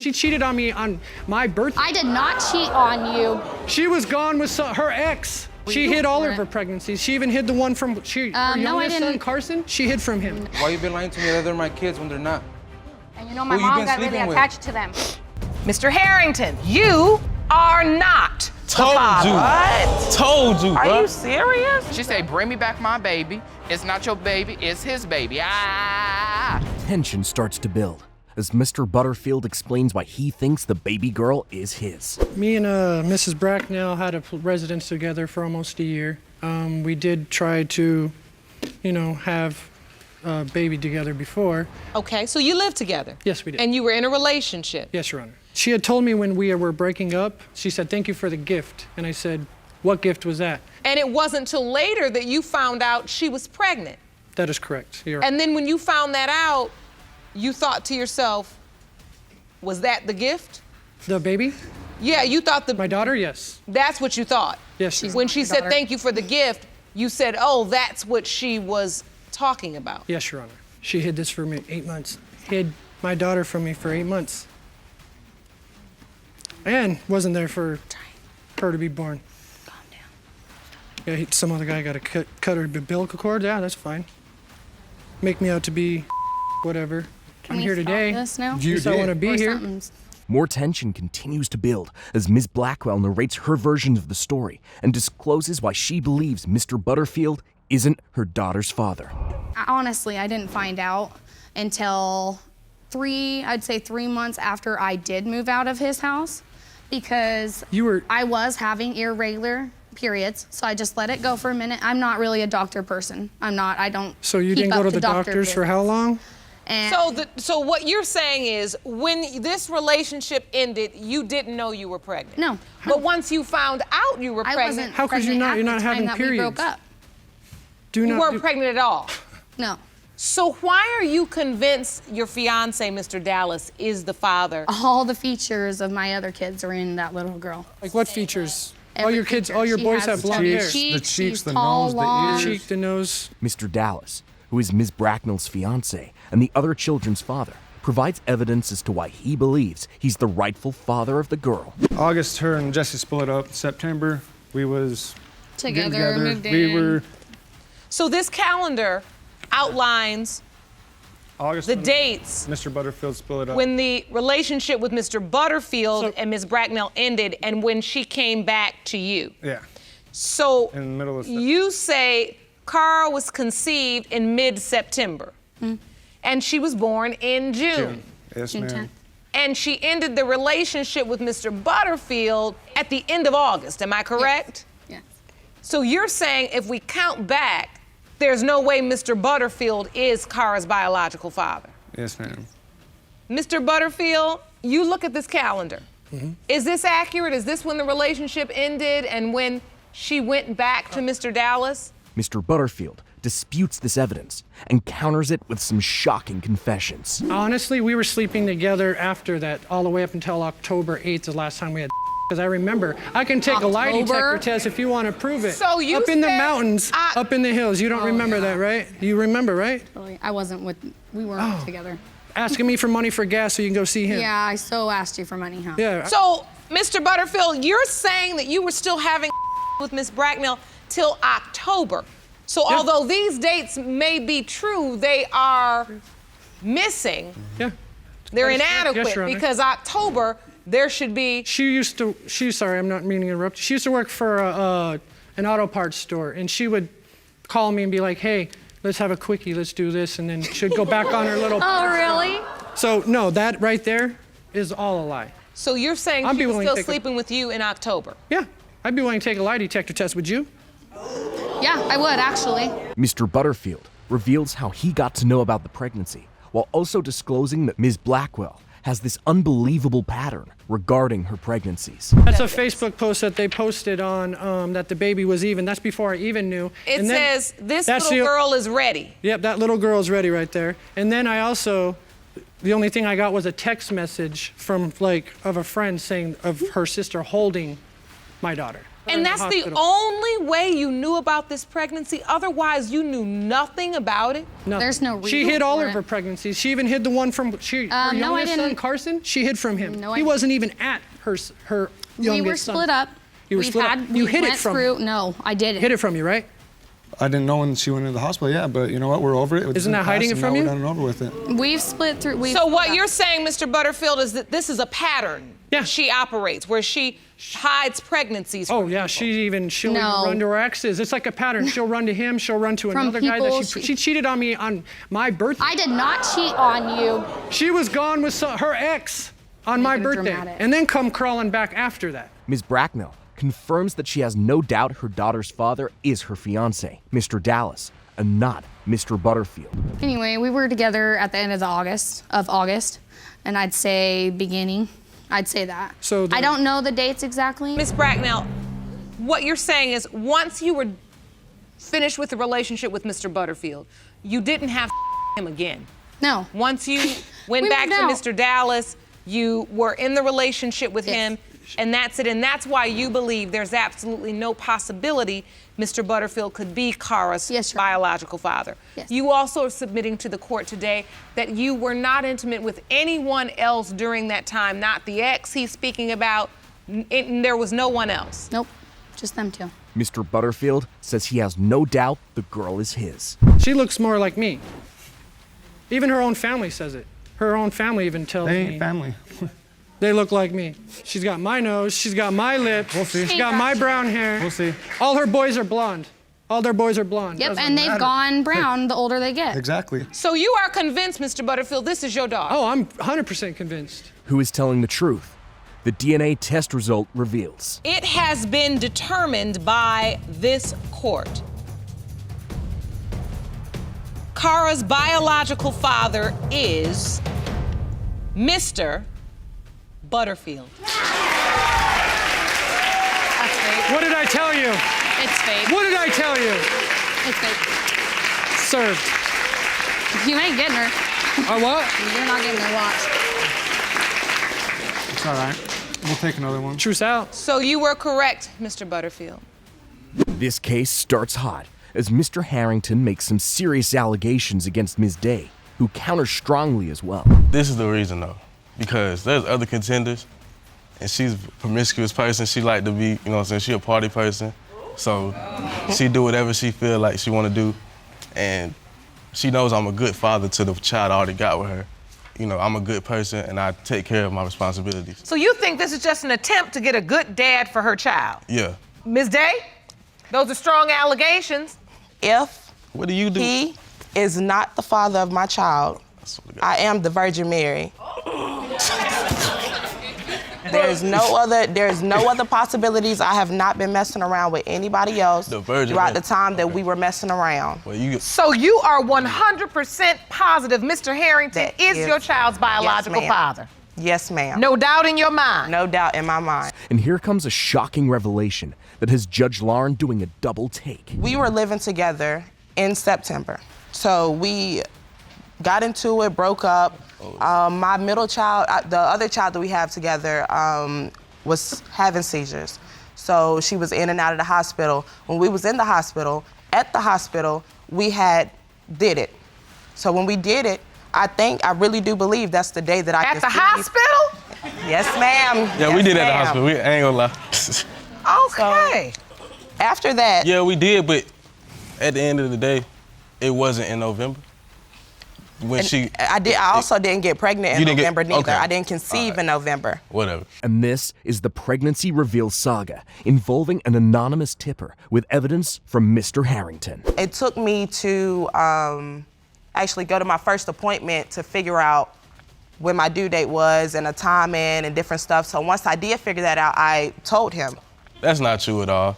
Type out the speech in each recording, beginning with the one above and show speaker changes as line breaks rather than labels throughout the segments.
She cheated on me on my birthday.
I did not cheat on you.
She was gone with her ex. She hid all of her pregnancies. She even hid the one from her youngest son, Carson. She hid from him.
Why you been lying to me that they're my kids when they're not?
And you know, my mom got really attached to them.
Mr. Harrington, you are not the father.
What? Told you,
Are you serious?
She said, bring me back my baby. It's not your baby, it's his baby. Ah!
Tension starts to build as Mr. Butterfield explains why he thinks the baby girl is his.
Me and Mrs. Bracknell had a residence together for almost a year. We did try to, have a baby together before.
Okay, so you lived together?
Yes, we did.
And you were in a relationship?
Yes, Your Honor. She had told me when we were breaking up, she said, thank you for the gift. And I said, what gift was that?
And it wasn't till later that you found out she was pregnant?
That is correct.
And then when you found that out, you thought to yourself, was that the gift?
The baby?
Yeah, you thought
My daughter, yes.
That's what you thought?
Yes.
When she said thank you for the gift, you said, oh, that's what she was talking about?
Yes, Your Honor. She hid this from me 8 months. Hid my daughter from me for 8 months. And wasn't there for her to be born.
Calm down.
Yeah, some other guy got to cut her umbilical cord. Yeah, that's fine. Make me out to be whatever. I'm here today.
This now?
I want to be here.
More tension continues to build as Ms. Blackwell narrates her version of the story and discloses why she believes Mr. Butterfield isn't her daughter's father.
Honestly, I didn't find out until I'd say 3 months after I did move out of his house, because I was having irregular periods, so I just let it go for a minute. I'm not really a doctor person. I don't.
So you didn't go to the doctors for how long?
And so what you're saying is, when this relationship ended, you didn't know you were pregnant?
No.
But once you found out you were pregnant...
I wasn't
How could you not? You're not having periods.
We broke up.
You weren't pregnant at all?
No.
So why are you convinced your fiance, Mr. Dallas, is the father?
All the features of my other kids are in that little girl.
Like what features?
Every
all your kids,
feature.
all your
She
boys
has
have blonde hair.
The cheeks, the
tall,
nose, the
long.
ears.
Cheek, the nose.
Mr. Dallas, who is Ms. Bracknell's fiance and the other children's father, provides evidence as to why he believes he's the rightful father of the girl.
August, her and Jesse split up. September, we was
Together, moved in.
We were
So this calendar outlines
August.
the dates
Mr. Butterfield split up.
when the relationship with Mr. Butterfield and Ms. Bracknell ended, and when she came back to you.
Yeah.
So
In the middle of
you say Carl was conceived in mid-September, and she was born in June.
Yes,
June
ma'am.
10th.
And she ended the relationship with Mr. Butterfield at the end of August, am I correct?
Yes.
So you're saying if we count back, there's no way Mr. Butterfield is Kara's biological father?
Yes, ma'am.
Mr. Butterfield, you look at this calendar. Is this accurate? Is this when the relationship ended and when she went back to Mr. Dallas?
Mr. Butterfield disputes this evidence and counters it with some shocking confessions.
Honestly, we were sleeping together after that, all the way up until October 8th, the last time we had. Because I remember, I can take a lie detector test if you want to prove it.
So you
up in the
said
mountains, up in the hills. You don't remember that, right? You remember, right?
I wasn't we weren't together.
Asking me for money for gas so you can go see him.
Yeah, I so asked you for money, huh?
Yeah.
So, Mr. Butterfield, you're saying that you were still having with Miss Bracknell till October. So although these dates may be true, they are missing.
Yeah.
They're
Yes,
inadequate
Your Honor.
because October, there should be...
Sorry, I'm not meaning to interrupt. She used to work for an auto parts store, and she would call me and be like, hey, let's have a quickie, let's do this, and then she'd go back on her little...
Oh, really?
So, no, that right there is all a lie.
So you're saying she was still sleeping with you in October?
Yeah, I'd be willing to take a lie detector test, would you?
Yeah, I would, actually.
Mr. Butterfield reveals how he got to know about the pregnancy, while also disclosing that Ms. Blackwell has this unbelievable pattern regarding her pregnancies.
That's a Facebook post that they posted on that the baby was even. That's before I even knew.
It says, this little girl is ready.
Yep, that little girl is ready right there. And then I also, the only thing I got was a text message from, of a friend saying of her sister holding my daughter. in
And that's the
hospital.
only way you knew about this pregnancy? Otherwise, you knew nothing about it?
Nothing.
There's no
She
reason
hid all
for
of
it.
her pregnancies. She even hid the one from her
no, I
youngest son,
didn't.
Carson. She hid from him.
No,
He
I-
wasn't even at her youngest
We were
son.
split up.
You were
We've
split up.
had,
You
we
hid it
went
from
through, No, I didn't.
Hid it from you, right?
I didn't know when she went into the hospital, yeah, but you know what? We're over it.
Isn't that hiding it from you?
We're done and over with it.
We've split through.
So what you're saying, Mr. Butterfield, is that this is a pattern
Yeah.
she operates, where she hides pregnancies
Oh
from
yeah,
people.
she'll
No.
even run to her exes. It's like a pattern. She'll run to him. She'll run to
From
another guy
people
that she cheated on me on my birthday.
I did not cheat on you.
She was gone with her ex on my
Make it
birthday,
dramatic.
and then come crawling back after that.
Ms. Bracknell confirms that she has no doubt her daughter's father is her fiancé, Mr. Dallas, and not Mr. Butterfield.
Anyway, we were together at the end of August, and I'd say beginning. I'd say that.
So
I don't know the dates exactly.
Ms. Bracknell, what you're saying is once you were finished with the relationship with Mr. Butterfield, you didn't have him again.
No.
Once you went
We
back
moved
to
out.
Mr. Dallas, you were in the relationship with
Yes.
him, and that's it. And that's why you believe there's absolutely no possibility Mr. Butterfield could be Kara's
Yes, sir.
biological father.
Yes.
You also are submitting to the court today that you were not intimate with anyone else during that time, not the ex he's speaking about, and there was no one else.
Nope. Just them two.
Mr. Butterfield says he has no doubt the girl is his.
She looks more like me. Even her own family says it. Her own family even tells
They
me
ain't family.
they look like me. She's got my nose. She's got my lips.
We'll see.
She's got my brown hair.
We'll see.
All her boys are blonde. All their boys are blonde.
Yep,
Doesn't
and they've
matter.
gone brown the older they get.
Exactly.
So you are convinced, Mr. Butterfield, this is your daughter?
Oh, I'm 100% convinced.
Who is telling the truth? The DNA test result reveals.
It has been determined by this court. Kara's biological father is Mr. Butterfield.
That's fake.
What did I tell you?
It's fake.
What did I tell you?
It's fake.
Served.
You ain't getting her.
What?
You're not getting her. Watch.
It's all right. We'll take another one.
Truce out.
So you were correct, Mr. Butterfield.
This case starts hot as Mr. Harrington makes some serious allegations against Ms. Day, who counters strongly as well.
This is the reason though, because there's other contenders, and she's a promiscuous person. She like to be, you know what I'm saying, she a party person. So she do whatever she feel like she wanna do, and she knows I'm a good father to the child I already got with her. You know, I'm a good person and I take care of my responsibilities.
So you think this is just an attempt to get a good dad for her child?
Yeah.
Ms. Day, those are strong allegations.
If
What do you do?
he is not the father of my child,
swear to God.
I am the Virgin Mary. There's no other possibilities. I have not been messing around with anybody else
The Virgin
throughout
Mary.
the time that we were messing around.
Well, you
So you are 100% positive Mr. Harrington
That
is
is-
your child's biological
ma'am.
father?
Yes, ma'am.
No doubt in your mind?
No doubt in my mind.
And here comes a shocking revelation that has Judge Lauren doing a double take.
We were living together in September. So we got into it, broke up. My middle child, the other child that we have together, was having seizures. So she was in and out of the hospital. When we was in the hospital, at the hospital, we did it. So when we did it, I really do believe that's the day that I
At the
can see these-
hospital?
Yes, ma'am.
Yeah, we
Yes,
did at the
ma'am.
hospital. I ain't gonna lie.
Okay.
After that,
Yeah, we did, but at the end of the day, it wasn't in November. When she,
I also didn't get pregnant in
You didn't get-
November neither.
okay.
I didn't conceive in November.
whatever.
And this is the pregnancy reveal saga involving an anonymous tipper with evidence from Mr. Harrington.
It took me to actually go to my first appointment to figure out when my due date was and a time in and different stuff. So once I did figure that out, I told him.
That's not true at all.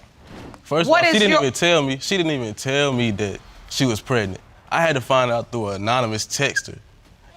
First of
What
all,
is
she didn't
your-
even tell me. She didn't even tell me that she was pregnant. I had to find out through an anonymous texter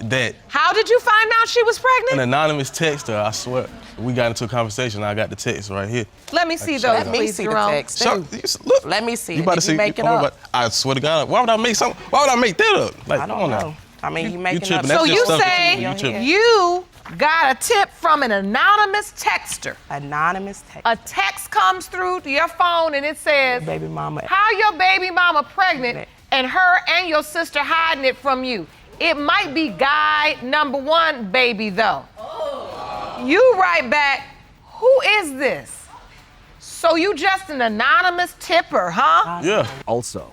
that
How did you find out she was
an
pregnant?
anonymous texter, I swear, we got into a conversation. I got the text right here.
Let me see
show
those,
you.
Let me
please,
see the
Jerome.
text.
So, look.
Let me see.
You about to
Did
see?
you make it
I'm
up?
about- I swear to God, why would I make something? Why would I make that up? Like,
I
come
don't
on
know.
now.
I mean, you
You
making up.
tripping.
So
That's
you
just stuff that
say
you tripping.
you got a tip from an anonymous texter.
Anonymous text.
A text comes through to your phone and it says,
Baby mama.
how your baby mama pregnant and her and your sister hiding it from you. It might be guy number 1, baby, though. You write back, who is this? So you just an anonymous tipper, huh?
Yeah.
Also,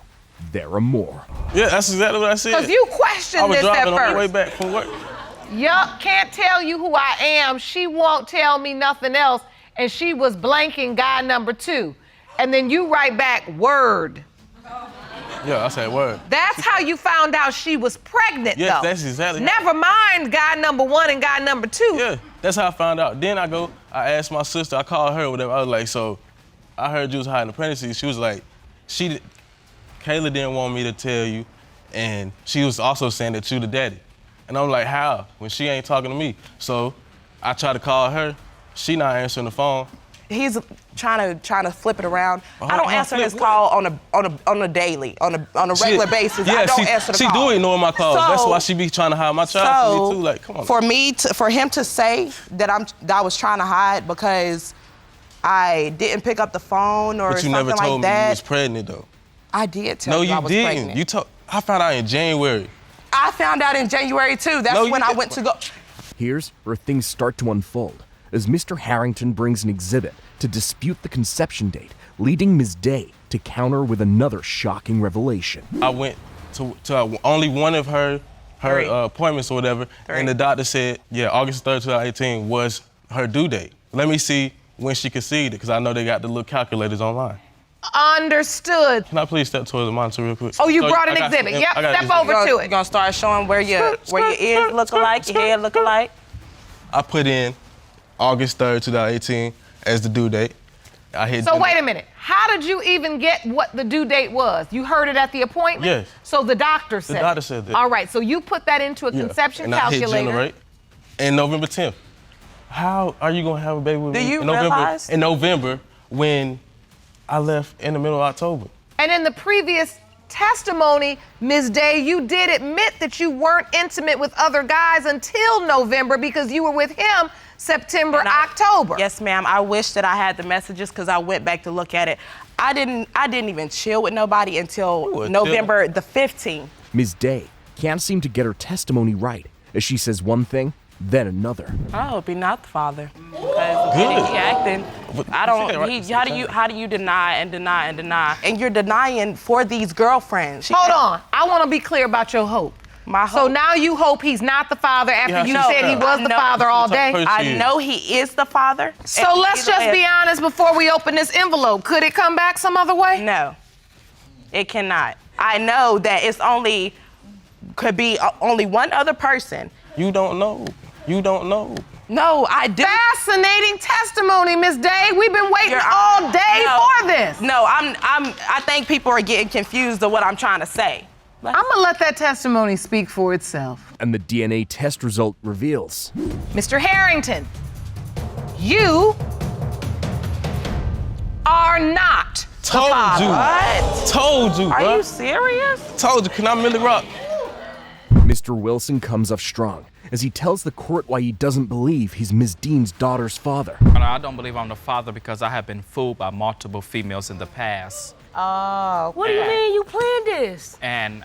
there are more.
Yeah, that's exactly what I said.
Because you
I
questioned
was
this at
driving on the way
first.
back from work.
Yup, can't tell you who I am. She won't tell me nothing else. And she was blanking guy number 2. And then you write back, word.
Yeah, I said word.
That's how you found out she was pregnant,
Yes,
though.
that's exactly.
Never mind guy number 1 and guy number 2.
Yeah, that's how I found out. Then I asked my sister, I called her, whatever. I was like, so I heard you was hiding the pregnancy. She was like, Kayla didn't want me to tell you, and she was also saying that you the daddy. And I'm like, how? When she ain't talking to me. So I tried to call her. She not answering the phone.
He's trying to flip it around. I don't answer
flip
his
what?
call on a daily, on a regular basis. I don't answer the call.
She do ignore my calls.
So-
That's why she be trying to hide my child from me too. Like, come on.
For him to say that I was trying to hide because I didn't pick up the phone or
But you
something
never
like
told me you
that.
was pregnant though.
I did tell
No,
you I
you
was
didn't.
pregnant.
I found out in January.
I found out in January too. That's
No, you
when I
didn't.
went to go.
Here's where things start to unfold as Mr. Harrington brings an exhibit to dispute the conception date, leading Ms. Day to counter with another shocking revelation.
I went to only one of her appointments or whatever, and the doctor said, yeah, August 3rd, 2018 was her due date. Let me see when she conceived it, because I know they got the little calculators online.
Understood.
Can I please step towards the monitor real quick?
Oh, you brought an exhibit. Yep, step over to
You're
it.
gonna start showing where your ears look alike, your hair look alike.
I put in August 3rd, 2018 as the due date. I hit.
So wait a minute. How did you even get what the due date was? You heard it at the appointment?
Yes.
So the doctor said.
The doctor said that.
All right. So you put that into a conception
and
calculator.
I hit generate. And November 10th. How are you gonna have a baby with me
you
in November?
realize?
In November, when I left in the middle of October.
And in the previous testimony, Ms. Day, you did admit that you weren't intimate with other guys until November because you were with him September, October.
Yes, ma'am. I wish that I had the messages because I went back to look at it. I didn't even chill with nobody until November the 15th.
Ms. Day can't seem to get her testimony right as she says one thing, then another.
Oh, be not the father. Because he acting. How do you deny and deny and deny? And you're denying for these girlfriends.
Hold on. I want to be clear about your hope.
My hope.
So now you hope he's not the father after you said he was the father all day?
I know he is the father.
So let's just be honest before we open this envelope. Could it come back some other way?
No, it cannot. I know that could be only one other person.
You don't know. You don't know.
No, I do.
Fascinating testimony, Ms. Day. We've been waiting all day for this.
No, I think people are getting confused of what I'm trying to say.
I'm gonna let that testimony speak for itself.
And the DNA test result reveals.
Mr. Harrington, you are not the father.
What?
Told you,
Are
bro.
you serious?
Told you. Can I Millie Rock?
Mr. Wilson comes up strong as he tells the court why he doesn't believe he's Ms. Dean's daughter's father.
I don't believe I'm the father because I have been fooled by multiple females in the past.
Oh.
What do you mean you planned this?
And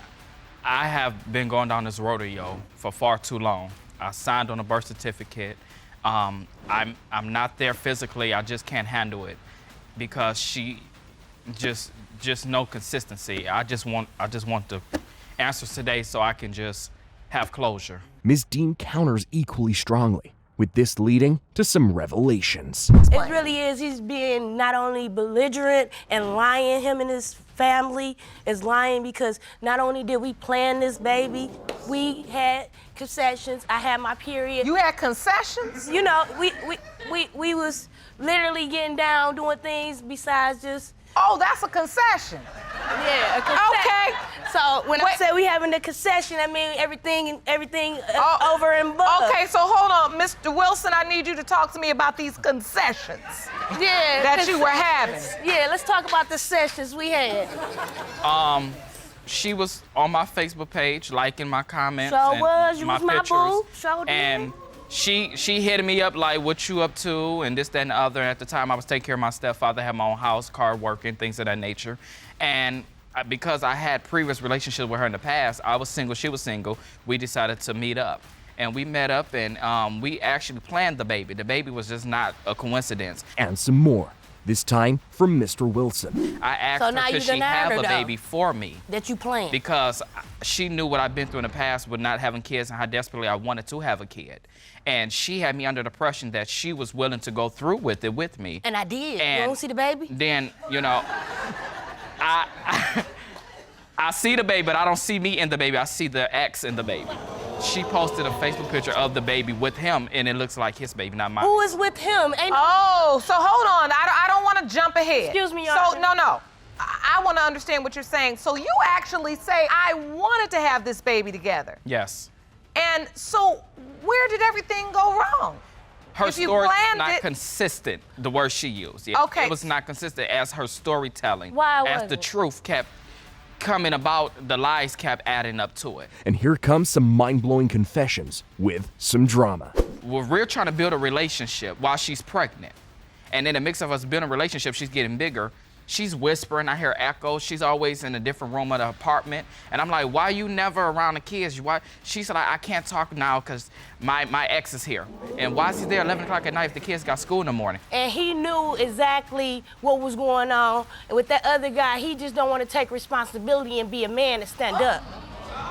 I have been going down this rodeo for far too long. I signed on a birth certificate. I'm not there physically. I just can't handle it because she just no consistency. I just want the answers today so I can just have closure.
Ms. Dean counters equally strongly, with this leading to some revelations.
It really is. He's being not only belligerent and lying, him and his family is lying because not only did we plan this baby, we had concessions. I had my period.
You had concessions?
You know, we was literally getting down, doing things besides just.
Oh, that's a concession.
Yeah, a concession.
Okay.
So when I say we having a concession, I mean everything over and above.
Okay, so hold on, Mr. Wilson, I need you to talk to me about these concessions.
Yeah.
That you were having.
Yeah, let's talk about the sessions we had.
She was on my Facebook page, liking my comments.
Sure
and
was. You
my
was my
pictures.
boo. Sure did.
And She hit me up like, what you up to, and this, that, and the other. And at the time, I was taking care of my stepfather, had my own house, car, working, things of that nature. And because I had previous relationships with her in the past, I was single, she was single, we decided to meet up. And we met up, and we actually planned the baby. The baby was just not a coincidence.
And some more, this time from Mr. Wilson.
I asked
So
her,
now
could
you
she have
denied her,
a
though,
baby for me?
that you planned.
Because she knew what I've been through in the past with not having kids and how desperately I wanted to have a kid. And she had me under the impression that she was willing to go through with it with me.
And I did.
And
you don't see the baby?
Then, you know, I see the baby, but I don't see me in the baby. I see the ex in the baby. She posted a Facebook picture of the baby with him, and it looks like his baby, not mine.
Who is with him?
Oh, so hold on. I don't want to jump ahead.
Excuse me, Your
So,
Honor.
no. I want to understand what you're saying. So you actually say, I wanted to have this baby together.
Yes.
And so where did everything go wrong?
Her
If you
story was
planned
not
it-
consistent, the word she used. Yeah.
Okay.
It was not consistent as her storytelling.
Why
as
wasn't
the
it?
truth kept coming about, the lies kept adding up to it.
And here comes some mind-blowing confessions with some drama.
We're trying to build a relationship while she's pregnant. And in the mix of us building a relationship, she's getting bigger. She's whispering, I hear echoes. She's always in a different room of the apartment. And I'm like, why you never around the kids? Why? She's like, I can't talk now because my ex is here. And why is he there 11 o'clock at night if the kids got school in the morning?
And he knew exactly what was going on. And with that other guy, he just don't want to take responsibility and be a man and stand up.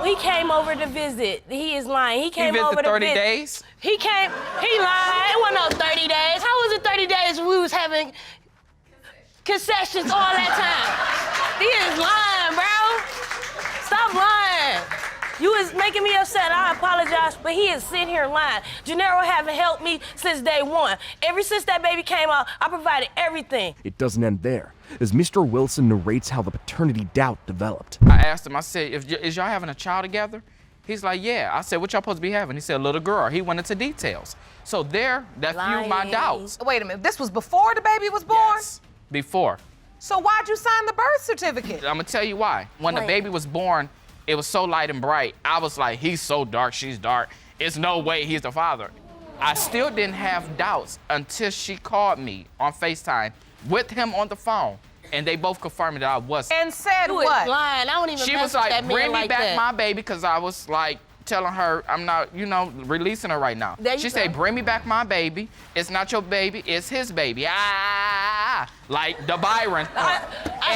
He came over to visit. He is lying. He came over
visited
to
30
visit.
days?
He lied. It wasn't no 30 days. How was it 30 days when we was having concessions all that time? He is lying, bro. Stop lying. You was making me upset. I apologize, but he is sitting here lying. Gennaro haven't helped me since day one. Ever since that baby came out, I provided everything.
It doesn't end there, as Mr. Wilson narrates how the paternity doubt developed.
I asked him, I said, is y'all having a child together? He's like, yeah. I said, what y'all supposed to be having? He said, a little girl. He went into details. So that fueled my doubts.
Wait a minute. This was before the baby was born?
Yes, before.
So why'd you sign the birth certificate?
I'm gonna tell you why. When the baby was born, it was so light and bright. I was like, he's so dark, she's dark. It's no way he's the father. I still didn't have doubts until she called me on FaceTime with him on the phone. And they both confirmed that I wasn't.
And said
You is
what?
lying. I don't even
She
mess
was
with
like,
that man
bring me
like
back
that.
my baby, because I was like telling her I'm not, releasing her right now.
There you
She
go.
said, bring me back my baby. It's not your baby, it's his baby. Like the Byron.
I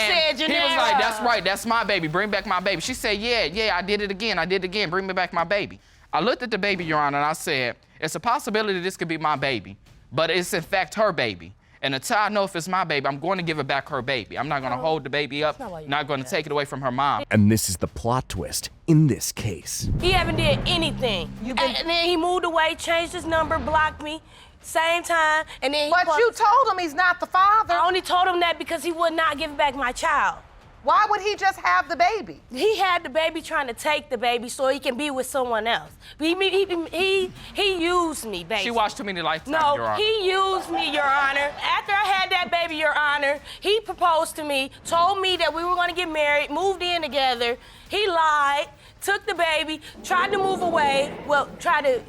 said,
He was
Gennaro.
like, that's right, that's my baby. Bring back my baby. She said, yeah, I did it again. Bring me back my baby. I looked at the baby, Your Honor, and I said, it's a possibility this could be my baby, but it's in fact her baby. And until I know if it's my baby, I'm going to give her back her baby. I'm not going to hold the baby up, not going to take it away from her mom.
And this is the plot twist in this case.
He haven't did anything. And then he moved away, changed his number, blocked me. Same time, and then
But you told him he's not the father.
I only told him that because he would not give back my child.
Why would he just have the baby?
He had the baby trying to take the baby so he can be with someone else. He used me, basically.
She watched too many Lifetime, Your
No,
Honor.
he used me, Your Honor. After I had that baby, Your Honor, he proposed to me, told me that we were gonna get married, moved in together. He lied, took the baby, tried to move away.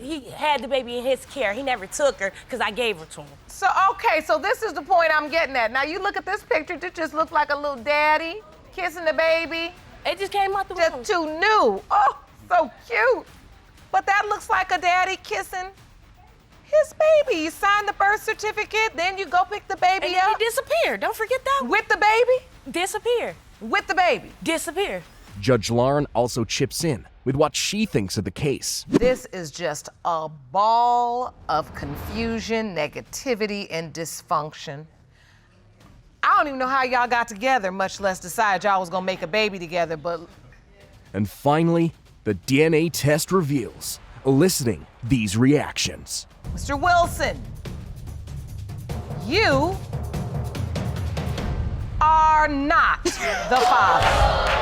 He had the baby in his care. He never took her because I gave her to him.
So, okay, so this is the point I'm getting at. Now, you look at this picture, this just looks like a little daddy kissing the baby.
It just came out the room.
Just too new. Oh, so cute. But that looks like a daddy kissing his baby. You sign the birth certificate, then you go pick the baby
And
up.
he disappeared. Don't forget that.
With the baby?
Disappeared.
With the baby.
Disappeared.
Judge Lauren also chips in with what she thinks of the case.
This is just a ball of confusion, negativity, and dysfunction. I don't even know how y'all got together, much less decide y'all was gonna make a baby together, but
And finally, the DNA test reveals, eliciting these reactions.
Mr. Wilson, you are not the father.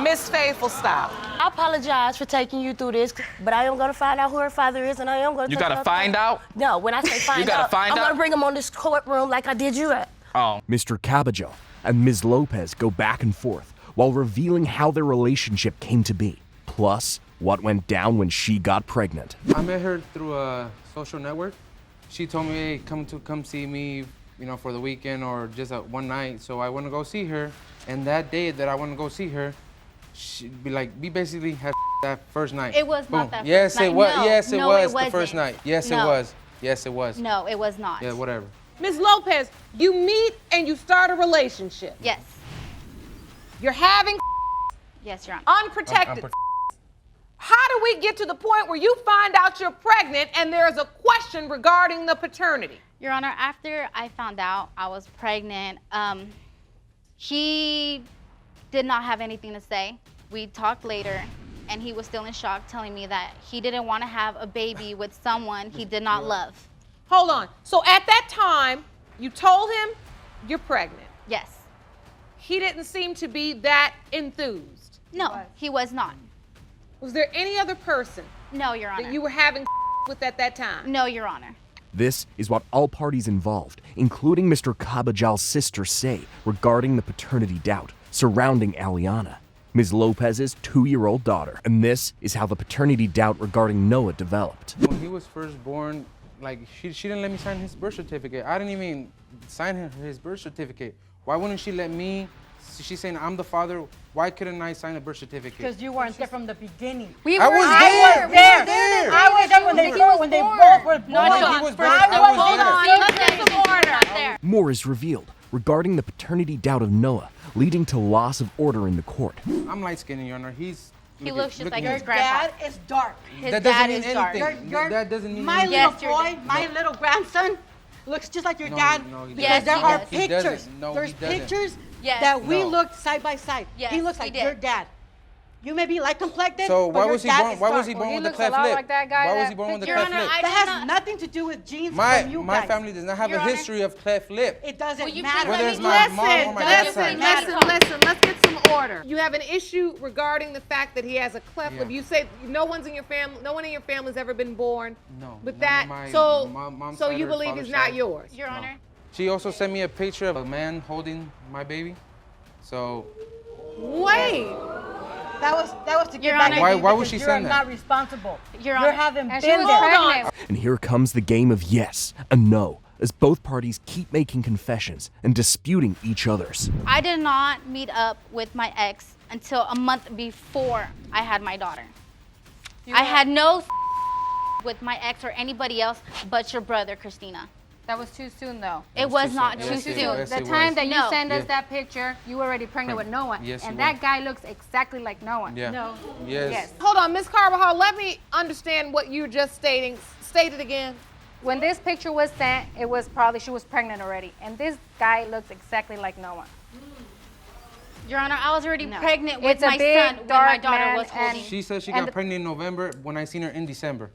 Miss Faithful, stop.
I apologize for taking you through this, but I am gonna find out who her father is, and I am gonna.
You gotta find out?
No, when I say find
gotta
out,
find
I'm
out?
gonna bring him on this courtroom like I did you at.
Oh.
Mr. Cabajo and Ms. Lopez go back and forth while revealing how their relationship came to be, plus what went down when she got pregnant.
I met her through a social network. She told me, hey, come see me, you know, for the weekend or just one night. So I went to go see her. And that day that I went to go see her, she'd be like, we basically had that first night.
It was not
Boom.
that
Yes,
first night.
it was.
No,
Yes, it
no,
was
it
the first
wasn't.
night. Yes, it
No.
was. Yes, it was.
No, it was not.
Yeah, whatever.
Ms. Lopez, you meet and you start a relationship.
Yes.
You're having
Yes, Your Honor.
unprotected. How do we get to the point where you find out you're pregnant and there's a question regarding the paternity?
Your Honor, after I found out I was pregnant, he did not have anything to say. We talked later, and he was still in shock, telling me that he didn't want to have a baby with someone he did not love.
Hold on. So at that time, you told him you're pregnant.
Yes.
He didn't seem to be that enthused.
No, he was not.
Was there any other person
No, Your Honor.
that you were having with at that time?
No, Your Honor.
This is what all parties involved, including Mr. Cabajal's sister, say regarding the paternity doubt surrounding Aliana, Ms. Lopez's 2-year-old daughter. And this is how the paternity doubt regarding Noah developed.
When he was first born, like, she didn't let me sign his birth certificate. I didn't even sign his birth certificate. Why wouldn't she let me? She's saying I'm the father. Why couldn't I sign a birth certificate?
Because you weren't there from the beginning.
I was there.
I was there when they both were born.
No, he was born.
Hold on, let's get some order.
More is revealed regarding the paternity doubt of Noah, leading to loss of order in the court.
I'm light-skinned, Your Honor.
He looks just like
Your
his grandpa.
dad is dark.
His
That
dad
doesn't
is
mean
dark.
anything. That doesn't mean
My
anything.
little
Yes, your
boy,
dad.
my little grandson, looks just like your
No,
dad.
no, he
because
doesn't.
there
Yes,
are
he doesn't.
pictures.
No,
There's
he doesn't.
pictures
Yes.
that we
No.
looked side by side.
Yes,
he looks
he
like
did.
your dad. You may be light complected,
So
but
why
your
was he
dad
born?
is
Why
dark.
was he born
he
with the
looks a
cleft
lot
lip?
like that guy
Why was
that
he born with the
Your
cleft
Honor,
lip?
I
That
did
has
not-
nothing to do with genes from you
My
guys.
family does not have
Your
a
Honor.
history of cleft lip.
It doesn't
Will you
matter.
please
Whether
let
it's
me
my
listen?
mom or my dad's side.
Listen. Let's get some order. You have an issue regarding the fact that he has a cleft lip.
Yeah.
You say no one in your family's ever been born
No,
with
none of
that.
my
So
mom's
so
side
you
or
believe
father's
he's not
side.
yours.
Your Honor.
She also sent me a picture of a man holding my baby. So
Wait.
That was to
Your
get back
Honor.
at
Why-
you
why would
because
she
you're
send that?
not responsible.
Your
You
Honor.
haven't
And
been
she was
there.
pregnant.
And here comes the game of yes and no, as both parties keep making confessions and disputing each other's.
I did not meet up with my ex until a month before I had my daughter. I had no with my ex or anybody else but your brother, Christina.
That was too soon, though.
It was not too
Yes, it
soon.
was.
The
Yes, it
time
was.
that you
No.
sent us
Yeah.
that picture, you were already pregnant with Noah.
Yes,
and
you
that
were.
guy looks exactly like Noah.
yeah.
No.
Yes.
Yes.
Hold on, Ms. Carvajal, let me understand what you're just stating. State it again.
When this picture was sent, it was probably she was pregnant already. And this guy looks exactly like Noah.
Your Honor, I was already
No.
pregnant with
It's a
my
big,
son when my
dark
daughter
man
was holding.
and-
She said she
And
got pregnant in November when I seen her in December.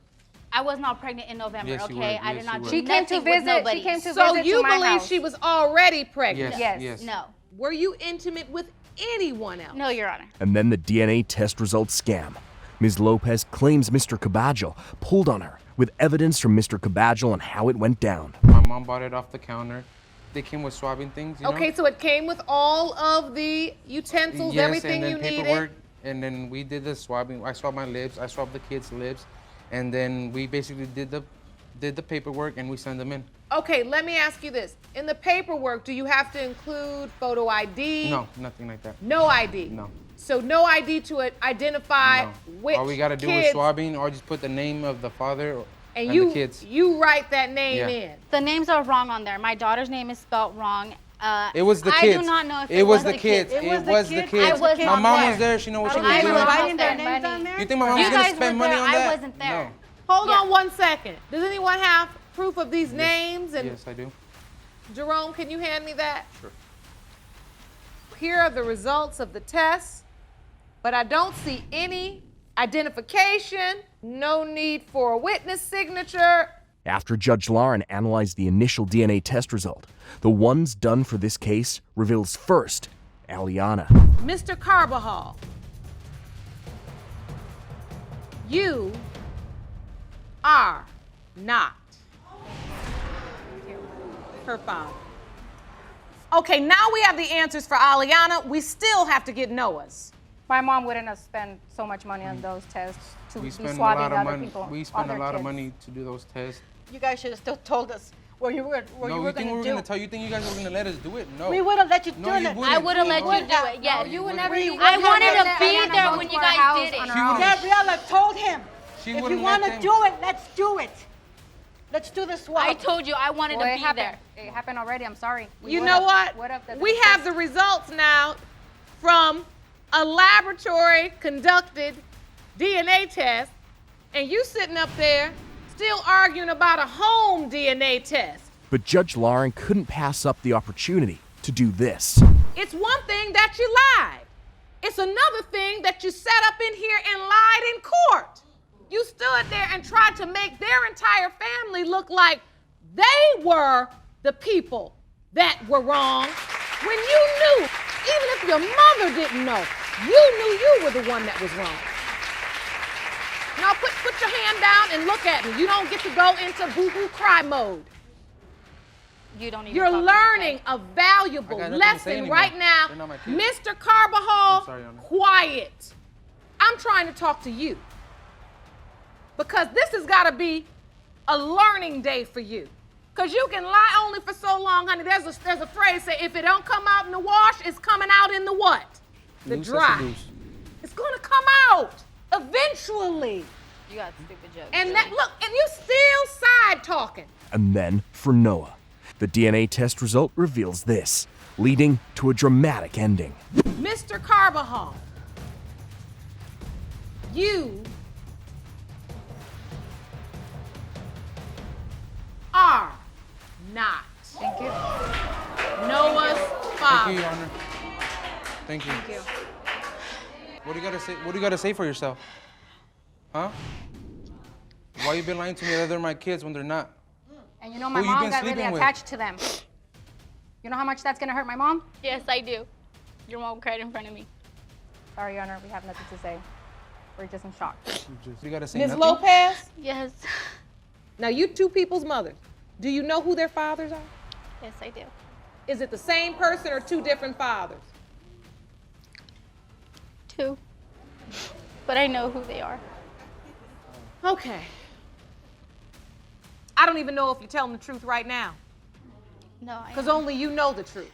I was not pregnant in November,
Yes, you
okay?
were.
I
Yes,
did not
you
do
were.
She came to
nothing with
visit.
nobody.
She came to
So
visit
you
to my
believe
house.
she was already pregnant?
Yes.
Yes.
Yes.
No.
Were you intimate with anyone else?
No, Your Honor.
And then the DNA test results scam. Ms. Lopez claims Mr. Cabajal pulled on her with evidence from Mr. Cabajal on how it went down.
My mom bought it off the counter. They came with swabbing things, you know?
Okay, so it came with all of the utensils,
Yes,
everything
and then
you
paperwork,
needed.
and then we did the swabbing. I swabbed my lips. I swabbed the kids' lips, and then we basically did the paperwork and we sent them in.
Okay, let me ask you this. In the paperwork, do you have to include photo ID?
No, nothing like that.
No ID?
No.
So no ID to identify
No.
which
All we gotta do
kids,
is swabbing, or just put the name of the father and
you,
the kids.
you write that name
Yeah.
in.
The names are wrong on there. My daughter's name is spelled wrong.
It was the
I
kids.
do not know if
it was the kids.
It
It
was the
was the
kids.
kids.
I was
My
not
mom
there.
was there. She knew what she
I
was
was
doing.
not
writing their
there,
names
buddy.
on there?
You think my mom
You
was gonna
guys
spend
were
money
there.
on that?
I wasn't there.
No.
Hold
Yeah.
on 1 second. Does anyone have proof of these names? And
Yes, I do.
Jerome, can you hand me that? Sure. Here are the results of the test, but I don't see any identification, no need for a witness signature.
After Judge Lauren analyzed the initial DNA test result, the ones done for this case reveals first Aliana.
Mr. Carvajal, you are not her father. Okay, now we have the answers for Aliana. We still have to get Noah's.
My mom wouldn't have spent so much money on those tests. to
We
be
spend a
swabbing
lot of
other
money.
people.
We spend a
other
lot of
kids.
money to do those tests.
You guys should have still told us what you were
No, you
going
think we were
to do.
gonna tell you? Think you guys were gonna let us do it? No.
We would have let you
No,
do
you
it.
wouldn't.
I would have let
No.
you do it. Yes.
You would never.
I wanted to be there when you guys did it.
She would've-
Gabriella told him,
She
if you
wouldn't
want
let
to
them-
do it, let's do it. Let's do the swab.
I told you I wanted
Well,
to
it
be
happened.
there.
It happened already. I'm sorry.
You know what? We have the results now from a laboratory conducted DNA test, and you sitting up there still arguing about a home DNA test.
But Judge Lauren couldn't pass up the opportunity to do this.
It's one thing that you lied. It's another thing that you sat up in here and lied in court. You stood there and tried to make their entire family look like they were the people that were wrong when you knew, even if your mother didn't know, you knew you were the one that was wrong. Now put your hand down and look at me. You don't get to go into boo-hoo cry mode.
You don't even
You're
talk to me,
learning
okay?
a valuable
I got nothing to say
lesson
anymore.
right now.
They're not my kids.
Mr. Carbajal,
I'm sorry, Your Honor.
quiet. I'm trying to talk to you. Because this has got to be a learning day for you. Because you can lie only for so long, honey. There's a phrase say, if it don't come out in the wash, it's coming out in the what? The
Loose as a
dry.
goose.
It's going to come out eventually.
You got stupid jokes.
And that, look, and you still side talking.
And then for Noah, the DNA test result reveals this, leading to a dramatic ending.
Mr. Carbajal, you are not
Thank you.
Noah's
Thank
father.
you, Your Honor. Thank you.
Thank you.
What do you gotta say? What do you gotta say for yourself? Huh? Why you been lying to me that they're my kids when they're not?
And you know my
Who you
mom
been
got really
sleeping with?
attached to them. You know how much that's gonna hurt my mom?
Yes, I do. Your mom cried in front of me.
Sorry, Your Honor, we have nothing to say. We're just in shock.
You gotta say
Ms.
nothing.
Lopez,
Yes.
now you two people's mothers. Do you know who their fathers are?
Yes, I do.
Is it the same person or two different fathers?
Two. But I know who they are.
Okay. I don't even know if you're telling the truth right now,
No, I
because
know.
only you know the truth.